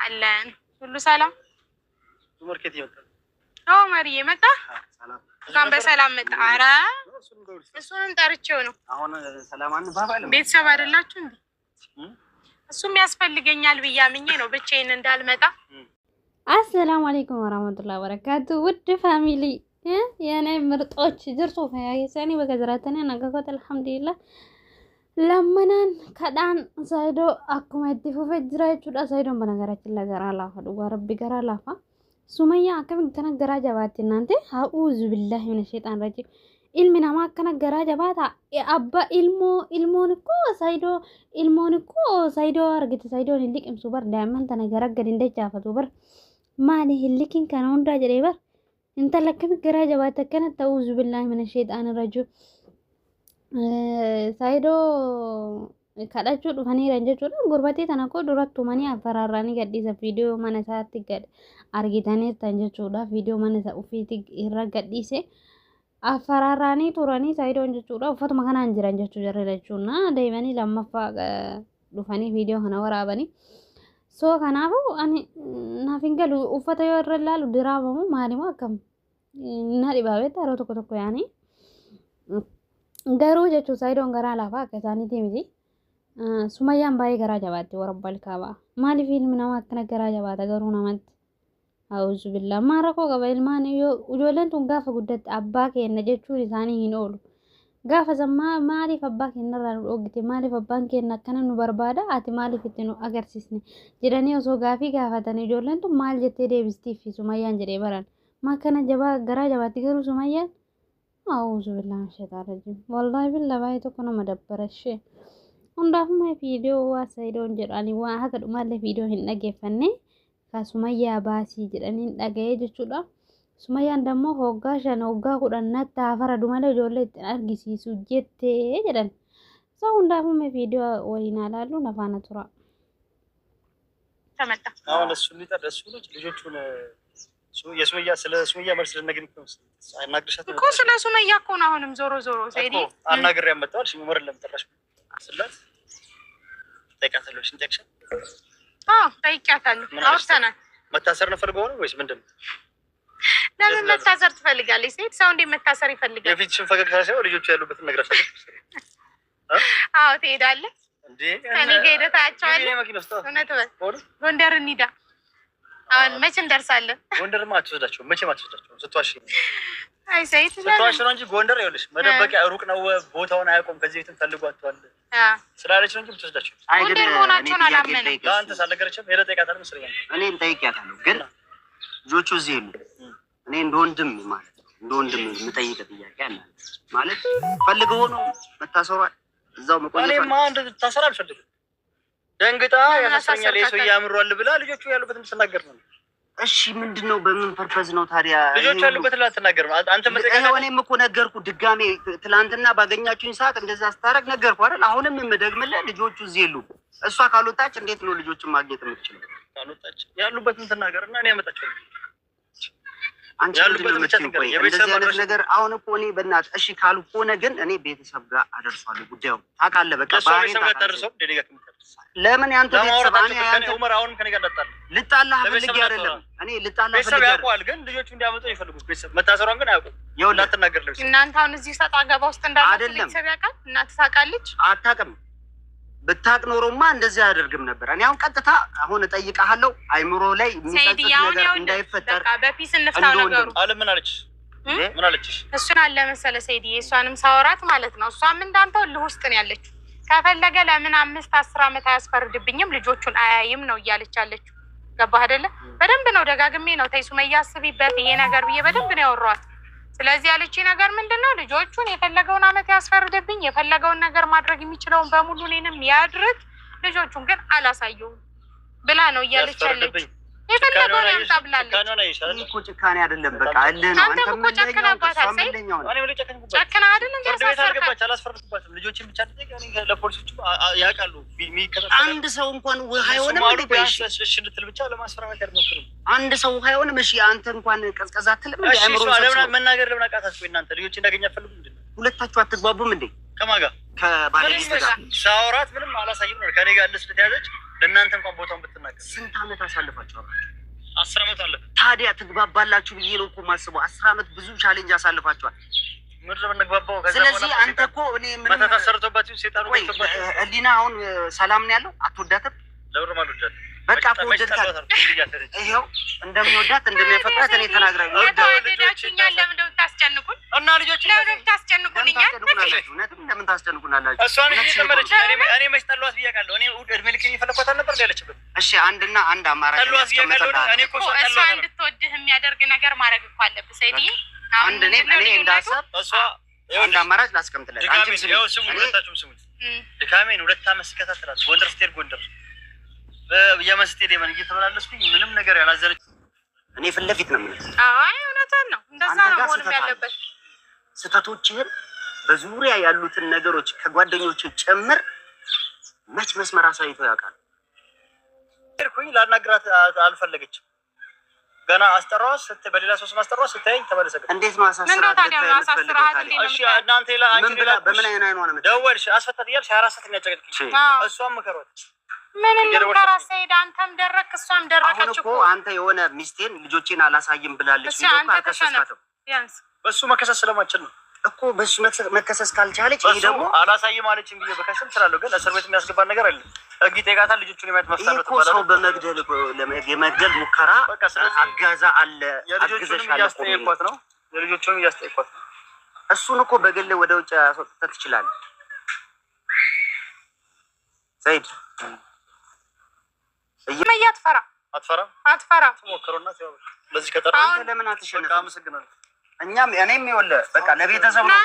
አለን ሁሉ ሰላም። ማርኬት ይወጣል። አዎ ማርዬ መጣ። ሰላም እንኳን በሰላም መጣ። ኧረ እሱንም ጠርቼው ነው። አሁን ሰላም አንባባለን። ቤተሰብ አይደላችሁ እንዴ? እሱም ያስፈልገኛል ብዬ አምኜ ነው ብቻዬን እንዳልመጣ። አሰላሙ አለይኩም ወራህመቱላሂ ወበረካቱ። ውድ ፋሚሊ የኔ ምርጦች ጅርሶ ፈያየሰኒ በገዘራተነ ነገኮት አልሐምዱሊላህ ለመናን ከዳን ሳይዶ አኩማ ይፈፈ ጅራቹዳ ሳይዶን በነገራችን ለገራ ላፋ ዱጋ ረቢ ገራ ላፋ ሱመያ አከም ተነገራ ጀባት እናንተ አኡዙ ቢላሂ ሚነ ሸይጣን ረጂም ኢልሚ ናማ ከነገራ ጀባት አባ ኢልሞን እኮ ሳይዶ አርግት ሳይዶ ሊቅም ሱበር ዳይመን ተነገራ ገድ እንደጫፈቱ በር ማኒ ህልኪን ከነው እንዳ ጀሬ በር انت لكم الجراجة باتكنت تعوذ بالله من الشيطان الرجيم سايدو كداچو دفاني رنجچو غربتي تناكو دراتو ماني افراراني گديس فيديو منسات گد ارگيتاني تنجچو دا فيديو منسا اوفيتي ايرا گديس افراراني توراني سايدو انجچو دا فوتو مكان انجرانجچو جرلچونا دايماني لمفا دفاني فيديو هنا ورابني سو كنافو اني نافينگلو اوفتا يورلالو دراومو ماليما كم ناري بابه تارو توكو يعني غارو جچو سايدون غرا لافا كساني تيمي سميان باي غرا جوات وربال كابا مالي فيلم نما كن غرا جوات غرو نمت اعوذ بالله ما ركو قبل ما نيو وجولن تون غاف غدت اباك ينجچو لساني هينول غاف زما مالي فباك ينرا اوغتي مالي فبانك ينكنن بربادا اتي مالي فتنو اگرسيسني جيراني اوسو غافي غافتني جولن تو مال جتي ديبستي في سميان جري بران ما كان جبا غرا جبا تيغرو سميان أعوذ بالله من الشيطان الرجيم والله بالله باي تكون مدبر الشيء عندهم فيديو واسيدون جراني وهكذا ما له فيديو هنا جفني كسمية باسي جراني دغاي جچودا سمية دمو هوغاشن هوغا كودنا تافر دماله جولت ارغسي سوجته جران سو عندهم فيديو ولينا لالو نفانا ترى تمتا አሁን እሱ ሊጠደሱ ልጆቹን የሱመያ ስለ ሱመያ መልስ ለነገሪክ ነው አይናገርሻት እኮ ስለ ሱመያ እኮ ነው። አሁንም ዞሮ ዘይዲ አናግሬ ያመጣው እሺ መመር ለምትጠራሽ ስላት ጠይቃታለሽ እንጠቅሽ ጠይቃታለሁ። አውርተናል። መታሰር ነው ፈልገው ነው ወይስ ምንድነው? ለምን መታሰር ትፈልጋለች? ሴት ሰው እንዴት መታሰር ይፈልጋል? የፊትሽን ፈገግታ ሳይሆን ልጆቹ ያሉበትን ነግራሻለሽ። አዎ ትሄዳለህ እንዴ? ከኔ ጋር ሄደታቸዋለህ። እውነት በል ጎንደር እንሂዳ። አሁን መቼ እንደርሳለን? ጎንደር ማትወስዳቸው መቼ ማትወስዳቸው ስትዋሽ አይ ሰይት ስትዋሽ ነው እንጂ ጎንደር ይኸውልሽ መደበቂያ ሩቅ ነው፣ ቦታውን አያውቁም። ከዚህ ቤትም ፈልጓቸዋል ስላለች ነው እንጂ ብትወስዳቸው ጎንደር መሆናቸውን አላመንም። አንተ ሳልነገረችም ሄደ ጠይቃታለሁ መስለኛል። እኔም ጠይቄያታለሁ፣ ግን ልጆቹ እዚህ የሉ። እኔ እንደወንድም ማለት ነው እንደወንድም የምጠይቅ ጥያቄ አለ ማለት ፈልገው ነው መታሰሯ እዛው መቆየት እኔማ እንደ ታሰራ አልፈልግም። ደንግጣ ያሳሰኛል የሰው ያምሯል ብላ ልጆቹ ያሉበትን ተናገር ነው። እሺ ምንድነው? በምን ፐርፐዝ ነው ታዲያ ልጆቹ ያሉበትን ላትናገር ነው? አንተ መጠቀም እኔም እኮ ነገርኩ። ድጋሜ ትላንትና ባገኛችሁኝ ሰዓት እንደዛ አስታረቅ ነገርኩ አይደል? አሁንም የምደግምልህ ልጆቹ እዚህ የሉ። እሷ ካልወጣች እንዴት ነው ልጆቹን ማግኘት የምትችለው? ካልወጣች ያሉበትን ተናገርና እኔ አመጣቸው። አንቺ ያሉበትን ተናገር። የቤተሰብ ነገር አሁን እኮ እኔ በእናትህ እሺ ካልሆነ ግን እኔ ቤተሰብ ጋር አደርሳለሁ። ጉዳዩ ታውቃለህ። በቃ ባሪን ታደርሰው ደሊጋ ለምን ያንተ ቤተሰብ እኔ ያንተ ዑመር አሁንም ከኔ ጋር እንዳጣለ ልጣላህ ፈልጌ አይደለም። እኔ ልጣላህ ፈልጌ ቤተሰብ ያውቃል፣ ግን ልጆቹ እንዲያመጡ ይፈልጉት ቤተሰብ መታሰሯን ግን አያውቁም። ይኸውልህ አትናገር። ለምን እናንተ አሁን እዚህ ሰጣ ገባ ውስጥ እንዳለ ቤተሰብ ያውቃል። እናት ታውቃለች። አታውቅም። ብታውቅ ኖሮማ እንደዚህ አያደርግም ነበር። እኔ አሁን ቀጥታ አሁን እጠይቅሃለሁ። አይምሮ ላይ የሚሰጥት ነገር እንዳይፈጠር በቃ በፒስ እንፍታው ነገሩ አለ። ምን አለች? ምን አለችሽ? እሱን አለ መሰለ ሰይዲ እሷንም ሳወራት ማለት ነው። እሷም እንዳንተው ልህ ውስጥ ነው ያለችው። ከፈለገ ለምን 5-10 ዓመት አያስፈርድብኝም ልጆቹን አያይም ነው እያለች ያለችው። ገባህ አይደለ? በደንብ ነው ደጋግሜ ነው ተይ ሱመያ አስቢበት ይሄ ነገር ብዬ በደንብ ነው ያወራኋት። ስለዚህ ያለችኝ ነገር ምንድነው? ልጆቹን የፈለገውን ዓመት ያስፈርድብኝ፣ የፈለገውን ነገር ማድረግ የሚችለውን በሙሉ እኔንም ያድርግ፣ ልጆቹን ግን አላሳየውም ብላ ነው እያለች ያለችው። የፈለገውን ያምጣብላለች። እኔ እኮ ጭካኔ አይደለም በቃ እልህ ነው። አንተ እኮ ጨክናባታል። ጨክና አይደለም ያሳሰርካት አላስፈርድባትም። ልጆችን ብቻ ለፖሊሶቹ ያውቃሉ። አንድ ሰው እንኳን ውሃ አይሆንም እንዴ? እሺ ልትል ብቻ ለማስፈራራት ያልሞክሩ አንድ ሰው ውሃ አይሆንም። እሺ አንተ እንኳን ቀዝቀዛ አትልም እንዴ? አእምሮ ለምን መናገር ለምን አቃታችሁ? እናንተ ልጆች እንዳገኛ ፈልጉ እንዴ? ሁለታችሁ አትግባቡም እንዴ? ከማን ጋር? ከባለቤት ጋር ሳውራት ምንም አላሳይም ነው። ከኔ ጋር ልስለት ያዘች ለእናንተ እንኳን ቦታውን ብትናገር ስንት ዓመት አሳልፋችኋል? 10 ዓመት አለ። ታዲያ ትግባባላችሁ ብዬ ነው እኮ የማስበው። 10 ዓመት ብዙ ቻሌንጅ አሳልፋችኋል። ምድር የምንግባባው ከዛ ስለዚህ አንተ እኮ እኔ ምን መተታሰርቶባችሁ ሴጣኑ ወጥቶባችሁ ህሊና አሁን ሰላም ነው ያለው። አትወዳትም? ለብሩም አልወዳትም። በቃ አትወዳትም። ይሄው እንደሚወዳት እንደሚያፈቅራት እኔ ተናግራለሁ። ወዳችኛል። ለምን ነው ታስጨንቁን? እና ልጆች ለምን ታስጨንቁልኛል? እውነትም ለምን ታስጨንቁናላችሁ? እሷን እኔ ተመረች እኔ መች ጠሏት ብያለሁ። እኔ እድሜ ልክ እየፈለኳት አልነበር ያለችበት። እሺ አንድ አማራጭ ጠሏት ብያለሁ። እኔ እኮ እሷ እንድትወድህ የሚያደርግ ነገር ማድረግ እኮ አለብህ ሰይዲ። አንድ እኔ እንዳሰብ እሷ አንድ አማራጭ ላስቀምጥለት። አንቺም ስሙ ሁለታችሁም ስሙ። ድካሜን 2 ዓመት ስከታተላት ጎንደር ስትሄድ ጎንደር በየመን ስትሄድ የመን እየተመላለስኩኝ ምንም ነገር ያላዘረች እኔ ፊት ለፊት ነው የምልህ። አይ እውነቷን ነው። እንደዛ ነው መሆን ያለበት። ስህተቶችህን በዙሪያ ያሉትን ነገሮች ከጓደኞች ጭምር መች መስመር አሳይቶ ያውቃል? ሄድኩኝ ላናግራት አልፈለገችም። ገና አስጠራዋት ስትይ በሌላ ሰው ስም አስጠራዋት ስትይኝ ተመለሰች። እንዴት ነው አሳስራት? እሺ እናንተ በምን አይነት አይኗ ነው ደወልሽ አስፈታት እያልሽ 24 ሰዓት የሚያጨቅጭቅሽ እሷም ምከሯት። ምን እንከራ ሰይድ? አንተም ደረክ እሷም ደረከች እኮ። አንተ የሆነ ሚስቴን ልጆቼን አላሳይም ብላለች ነው አልከሰስካትም? ቢያንስ በሱ መከሰስ ስለማችል ነው እኮ። በሱ መከሰስ ካልቻለች ይሄ ደግሞ አላሳይም አለችኝ ብዬ በከሰም እችላለሁ፣ ግን እስር ቤት የሚያስገባን ነገር አለ። ህግ ይጠይቃታል። ልጆቹን የማየት መፍታት ነው ተባለ። ሰው በመግደል የመግደል ሙከራ አጋዛ አለ። የልጆቹንም እያስጠየኳት ነው። የልጆቹንም እያስጠየኳት ነው። እሱን እኮ በግል ወደ ውጭ አስወጥተህ ትችላለህ ሰይድ። አትፈራ ትሞክሩና ለዚህ ከተራ ለምን አትሸነፍም? እኛም እኔም ይኸውልህ በቃ ለቤተሰብ ነው